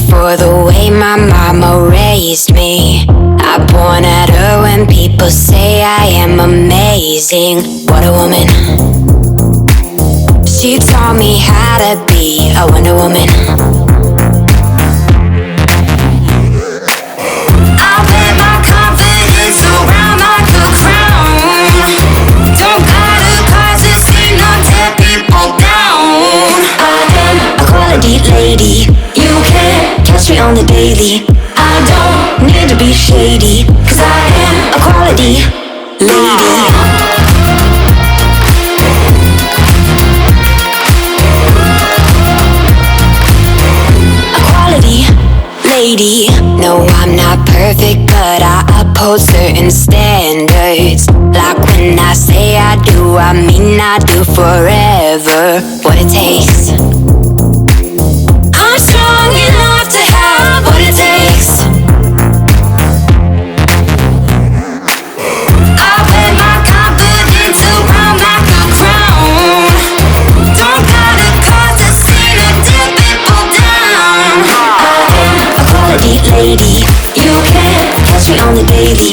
for the way my mama raised me. I point at her when people say I am amazing. What a woman. She taught me how to be a Wonder Woman. I wear my confidence around like a crown. Don't gotta cause a scene or tear people down. I am a quality lady. You can't catch me on the daily. I don't need to be shady, cause I am a quality lady. Lady. No, I'm not perfect, but I uphold certain standards. Like when I say I do, I mean I do forever. What it takes. I'm strong enough to have what it takes. I wear my confidence around like a crown. Don't gotta cause a scene or tear people down. Lady, you can't catch me on the daily.